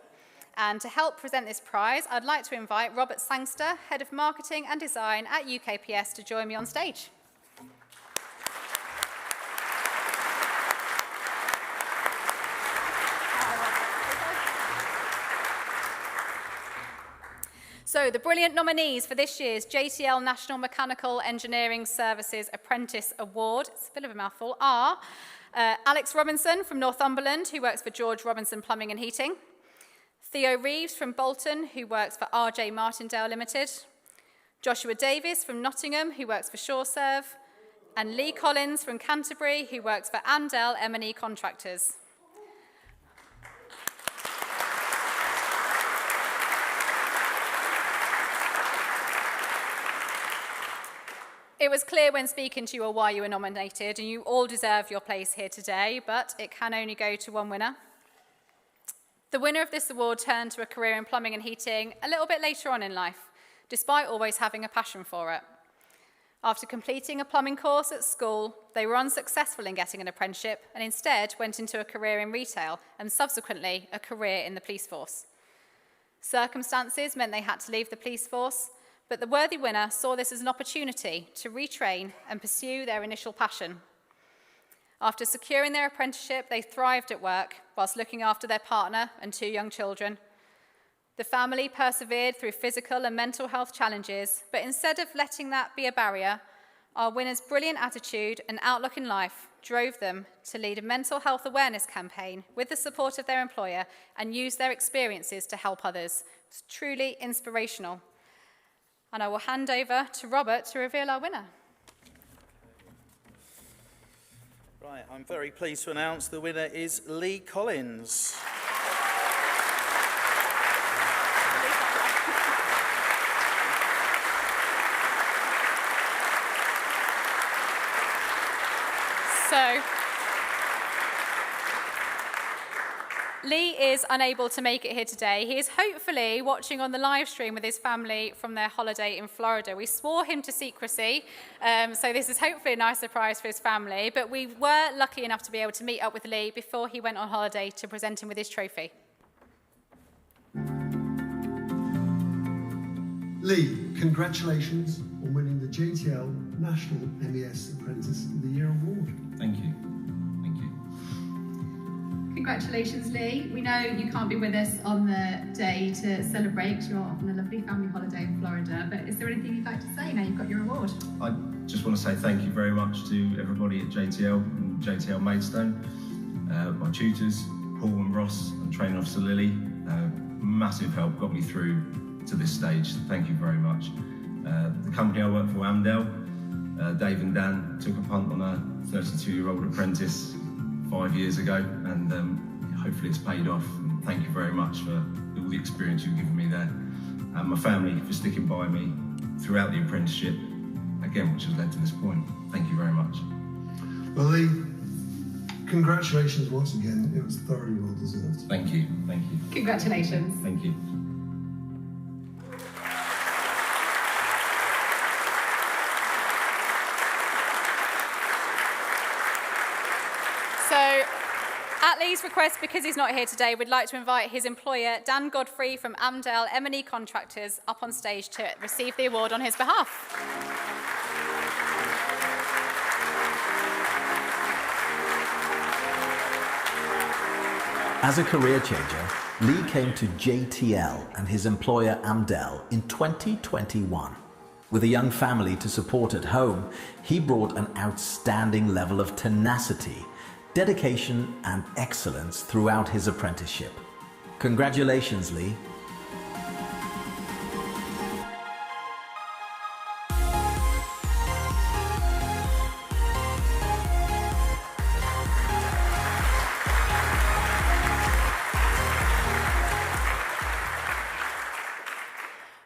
And to help present this prize, I'd like to invite Robert Sangster, Head of Marketing and Design at UKPS, to join me on stage. So the brilliant nominees for this year's JTL National Mechanical Engineering Services Apprentice Award, it's a bit of a mouthful, are Alex Robinson from Northumberland, who works for George Robinson Plumbing and Heating, Theo Reeves from Bolton, who works for RJ Martindale Limited, Joshua Davis from Nottingham, who works for SureServe, and Lee Collins from Canterbury, who works for Andel M&E Contractors. It was clear when speaking to you all why you were nominated, and you all deserve your place here today, but it can only go to one winner. The winner of this award turned to a career in plumbing and heating a little bit later on in life, despite always having a passion for it. After completing a plumbing course at school, they were unsuccessful in getting an apprenticeship and instead went into a career in retail and subsequently a career in the police force. Circumstances meant they had to leave the police force, but the worthy winner saw this as an opportunity to retrain and pursue their initial passion. After securing their apprenticeship, they thrived at work whilst looking after their partner and 2 young children. The family persevered through physical and mental health challenges, but instead of letting that be a barrier, Our winners' brilliant attitude and outlook in life drove them to lead a mental health awareness campaign with the support of their employer and use their experiences to help others. It's truly inspirational. And I will hand over to Robert to reveal our winner. Right, I'm very pleased to announce the winner is Lee Collins. So, Lee is unable to make it here today. He is hopefully watching on the live stream with his family from their holiday in Florida. We swore him to secrecy, so this is hopefully a nice surprise for his family, but we were lucky enough to be able to meet up with Lee before he went on holiday to present him with his trophy. Lee, congratulations on winning the JTL National MES Apprentice of the Year Award. Thank you. Thank you. Congratulations, Lee. We know you can't be with us on the day to celebrate. You're on a lovely family holiday in Florida, but is there anything you'd like to say now you've got your award? I just want to say thank you very much to everybody at JTL and JTL Maidstone, my tutors, Paul and Ross, and Training Officer Lily. Massive help, got me through to this stage. Thank you very much. The company I work for, Amdel, Dave and Dan took a punt on a 32-year-old apprentice 5 years ago, and hopefully it's paid off. And thank you very much for all the experience you've given me there, and my family for sticking by me throughout the apprenticeship, again, which has led to this point. Thank you very much. Well, Lee, congratulations once again. It was thoroughly well deserved. Thank you. Thank you. Congratulations. Thank you. So, at Lee's request, because he's not here today, we'd like to invite his employer, Dan Godfrey from Amdel M&E Contractors, up on stage to receive the award on his behalf. As a career changer, Lee came to JTL and his employer Amdel in 2021. With a young family to support at home, he brought an outstanding level of tenacity, dedication and excellence throughout his apprenticeship. Congratulations, Lee.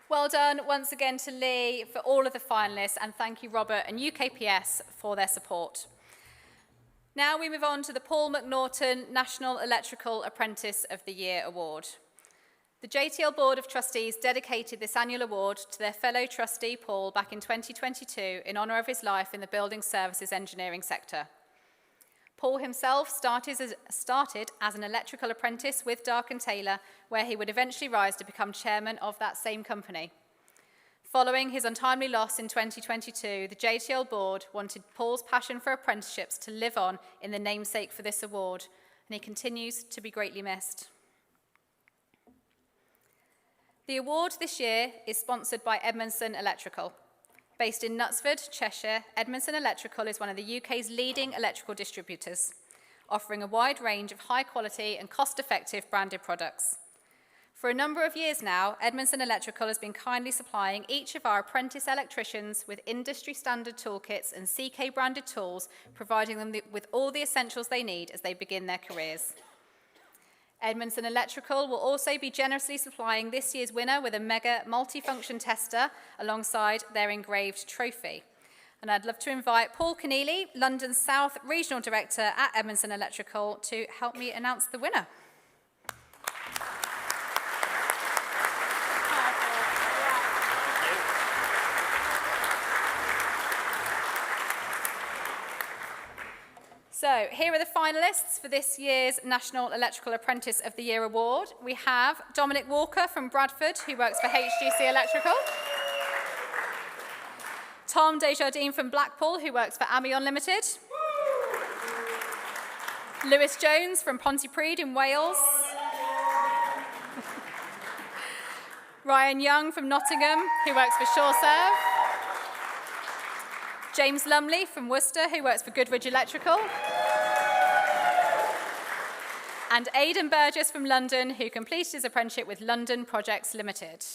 Well done once again to Lee for all of the finalists, and thank you Robert and UKPS for their support. Now we move on to the Paul McNaughton National Electrical Apprentice of the Year Award. The JTL Board of Trustees dedicated this annual award to their fellow trustee Paul back in 2022 in honour of his life in the building services engineering sector. Paul himself started as an electrical apprentice with Dark & Taylor, where he would eventually rise to become chairman of that same company. Following his untimely loss in 2022, the JTL board wanted Paul's passion for apprenticeships to live on in the namesake for this award, and he continues to be greatly missed. The award this year is sponsored by Edmondson Electrical. Based in Knutsford, Cheshire, Edmondson Electrical is one of the UK's leading electrical distributors, offering a wide range of high-quality and cost-effective branded products. For a number of years now, Edmondson Electrical has been kindly supplying each of our apprentice electricians with industry-standard toolkits and CK-branded tools, providing them with all the essentials they need as they begin their careers. Edmondson Electrical will also be generously supplying this year's winner with a mega multifunction tester alongside their engraved trophy. And I'd love to invite Paul Keneally, London South Regional Director at Edmondson Electrical, to help me announce the winner. So, here are the finalists for this year's National Electrical Apprentice of the Year Award. We have Dominic Walker from Bradford, who works for HGC Electrical. Tom Desjardins from Blackpool, who works for Amion Limited. Lewis Jones from Pontypridd in Wales. Ryan Young from Nottingham, who works for SureServe. James Lumley from Worcester, who works for Goodridge Electrical. And Aidan Burgess from London, who completed his apprenticeship with London Projects Limited.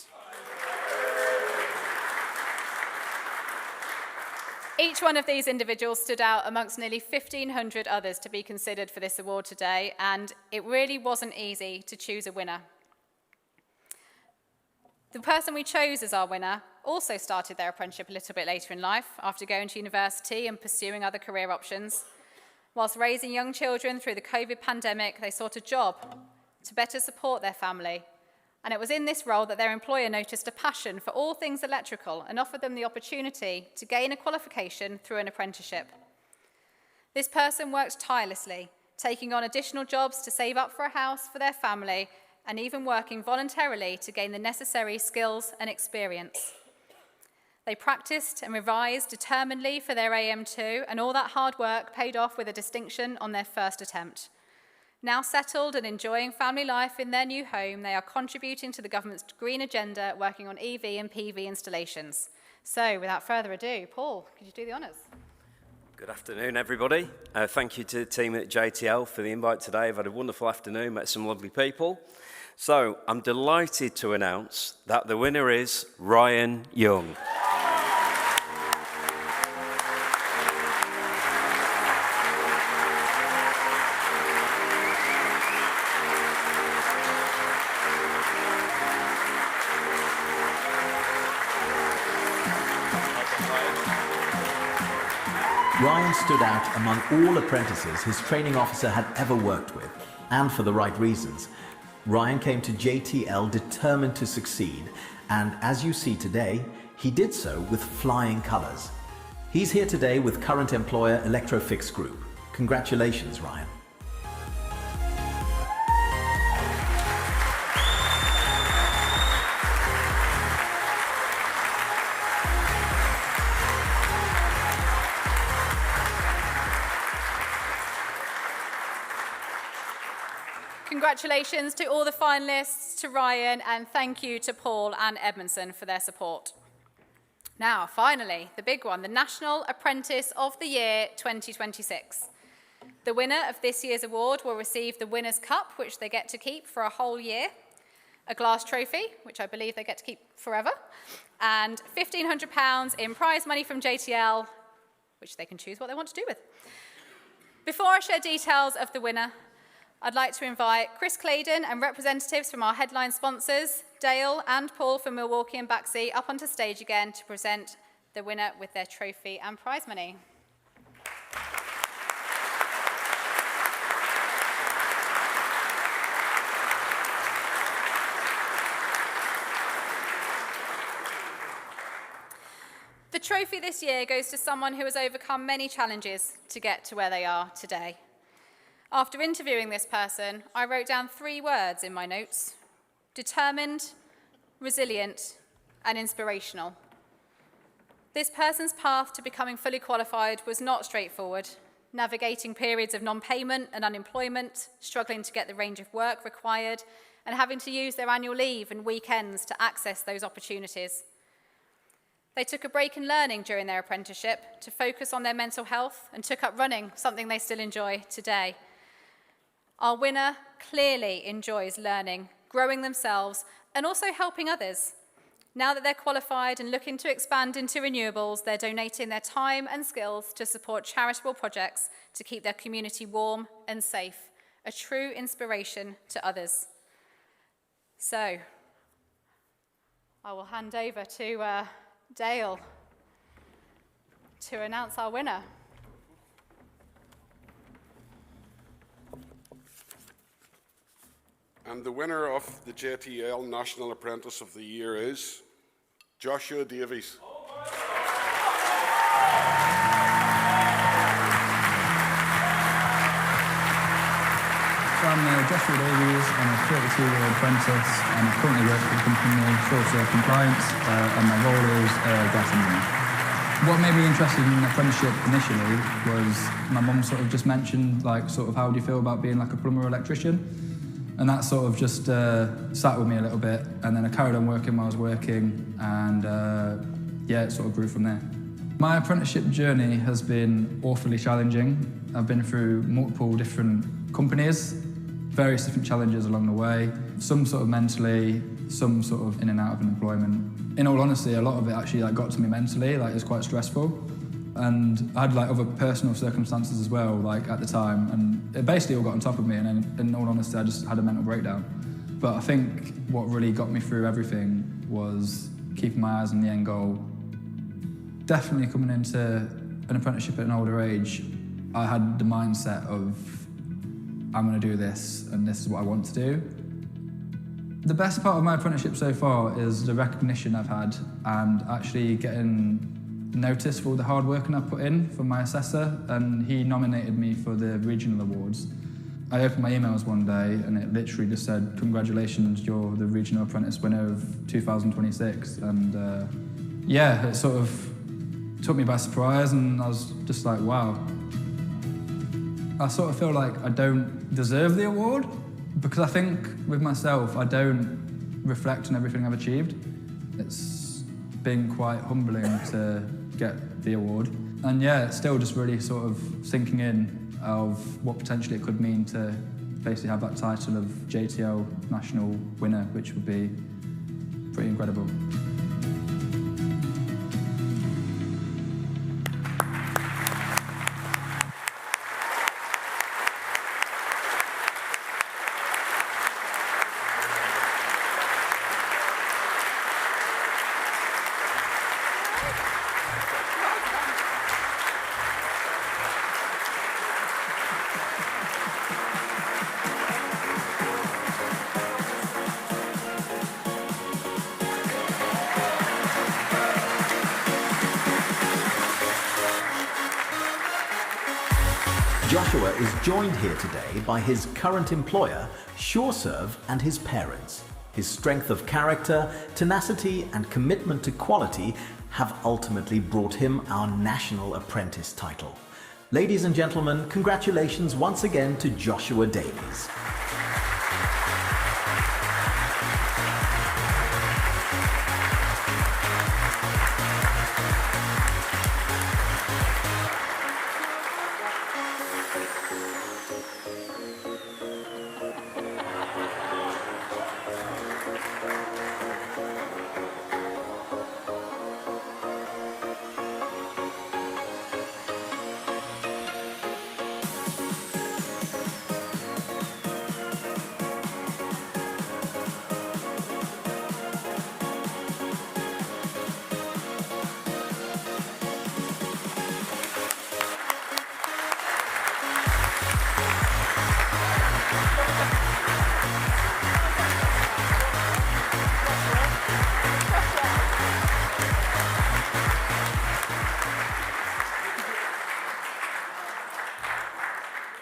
Each one of these individuals stood out amongst nearly 1,500 others to be considered for this award today, and it really wasn't easy to choose a winner. The person we chose as our winner also started their apprenticeship a little bit later in life, after going to university and pursuing other career options. Whilst raising young children through the COVID pandemic, they sought a job to better support their family. And it was in this role that their employer noticed a passion for all things electrical and offered them the opportunity to gain a qualification through an apprenticeship. This person worked tirelessly, taking on additional jobs to save up for a house for their family, and even working voluntarily to gain the necessary skills and experience. They practiced and revised determinedly for their AM2, and all that hard work paid off with a distinction on their first attempt. Now settled and enjoying family life in their new home, they are contributing to the government's green agenda, working on EV and PV installations. So, without further ado, Paul, could you do the honours? Good afternoon, everybody. Thank you to the team at JTL for the invite today. I've had a wonderful afternoon, met some lovely people. So, I'm delighted to announce that the winner is Ryan Young. Ryan stood out among all apprentices his training officer had ever worked with, and for the right reasons. Ryan came to JTL determined to succeed, and as you see today, he did so with flying colours. He's here today with current employer Electrofix Group. Congratulations, Ryan. Congratulations to all the finalists, to Ryan, and thank you to Paul and Edmondson for their support. Now, finally, the big one, the National Apprentice of the Year 2026. The winner of this year's award will receive the Winner's Cup, which they get to keep for a whole year, a glass trophy, which I believe they get to keep forever, and £1,500 in prize money from JTL, which they can choose what they want to do with. Before I share details of the winner, I'd like to invite Chris Claydon and representatives from our headline sponsors, Dale and Paul from Milwaukee and Baxi, up onto stage again to present the winner with their trophy and prize money. The trophy this year goes to someone who has overcome many challenges to get to where they are today. After interviewing this person, I wrote down 3 words in my notes: determined, resilient, and inspirational. This person's path to becoming fully qualified was not straightforward, navigating periods of non-payment and unemployment, struggling to get the range of work required, and having to use their annual leave and weekends to access those opportunities. They took a break in learning during their apprenticeship to focus on their mental health and took up running, something they still enjoy today. Our winner clearly enjoys learning, growing themselves, and also helping others. Now that they're qualified and looking to expand into renewables, they're donating their time and skills to support charitable projects to keep their community warm and safe, a true inspiration to others. So, I will hand over to Dale to announce our winner. And the winner of the JTL National Apprentice of the Year is Joshua Davies. So I'm Joshua Davies, I'm a 32-year apprentice and I currently work for the company Short Serve Compliance and my role is gas engineer. What made me interested in apprenticeship initially was my mum sort of just mentioned like sort of how do you feel about being like a plumber or electrician? And that sort of just sat with me a little bit, and then I carried on working while I was working, and yeah, it sort of grew from there. My apprenticeship journey has been awfully challenging. I've been through multiple different companies, various different challenges along the way, some sort of mentally, some sort of in and out of employment. In all honesty, a lot of it actually got to me mentally, it was quite stressful. And I had other personal circumstances as well, at the time, and it basically all got on top of me, and then, in all honesty, I just had a mental breakdown. But I think what really got me through everything was keeping my eyes on the end goal. Definitely coming into an apprenticeship at an older age, I had the mindset of, I'm going to do this, and this is what I want to do. The best part of my apprenticeship so far is the recognition I've had and actually getting noticed for all the hard work I've put in from my assessor, and he nominated me for the regional awards. I opened my emails one day and it literally just said, congratulations, you're the regional apprentice winner of 2026. And yeah, it sort of took me by surprise, and I was just like, wow. I sort of feel like I don't deserve the award, because I think with myself, I don't reflect on everything I've achieved. It's been quite humbling to get the award. And yeah, it's still just really sort of sinking in of what potentially it could mean to basically have that title of JTL National winner, which would be pretty incredible. Joshua is joined here today by his current employer, SureServe, and his parents. His strength of character, tenacity, and commitment to quality have ultimately brought him our National Apprentice title. Ladies and gentlemen, congratulations once again to Joshua Davies.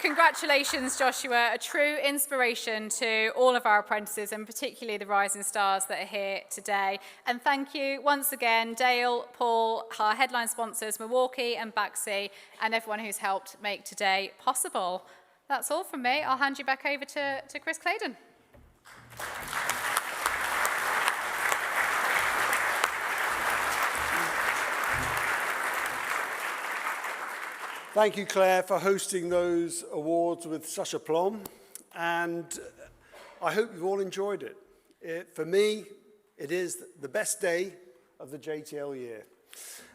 Congratulations, Joshua, a true inspiration to all of our apprentices and particularly the rising stars that are here today. And thank you once again, Dale, Paul, our headline sponsors, Milwaukee and Baxi, and everyone who's helped make today possible. That's all from me. I'll hand you back over to Chris Claydon. Thank you, Claire, for hosting those awards with such aplomb, and I hope you've all enjoyed it. For me, it is the best day of the JTL year,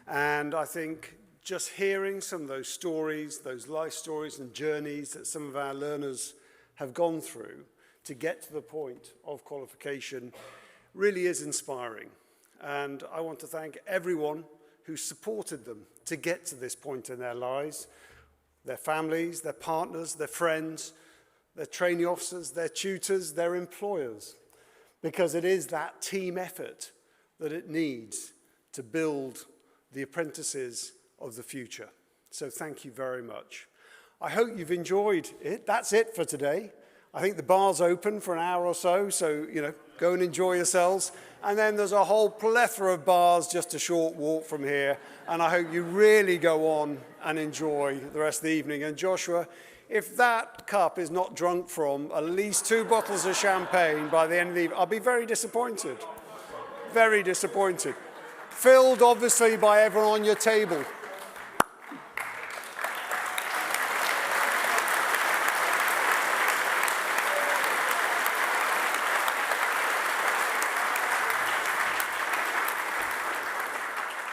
and I think just hearing some of those stories, those life stories and journeys that some of our learners have gone through to get to the point of qualification really is inspiring. And I want to thank everyone who supported them to get to this point in their lives, their families, their partners, their friends, their training officers, their tutors, their employers, because it is that team effort that it needs to build the apprentices of the future. So thank you very much. I hope you've enjoyed it. That's it for today. I think the bar's open for an hour or so, go and enjoy yourselves. And then there's a whole plethora of bars just a short walk from here. And I hope you really go on and enjoy the rest of the evening. And Joshua, if that cup is not drunk from at least 2 bottles of champagne by the end of the evening, I'll be very disappointed. Very disappointed. Filled, obviously, by everyone on your table.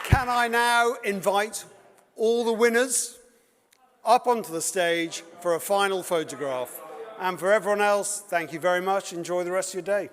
Can I now invite all the winners up onto the stage for a final photograph? And for everyone else, thank you very much. Enjoy the rest of your day.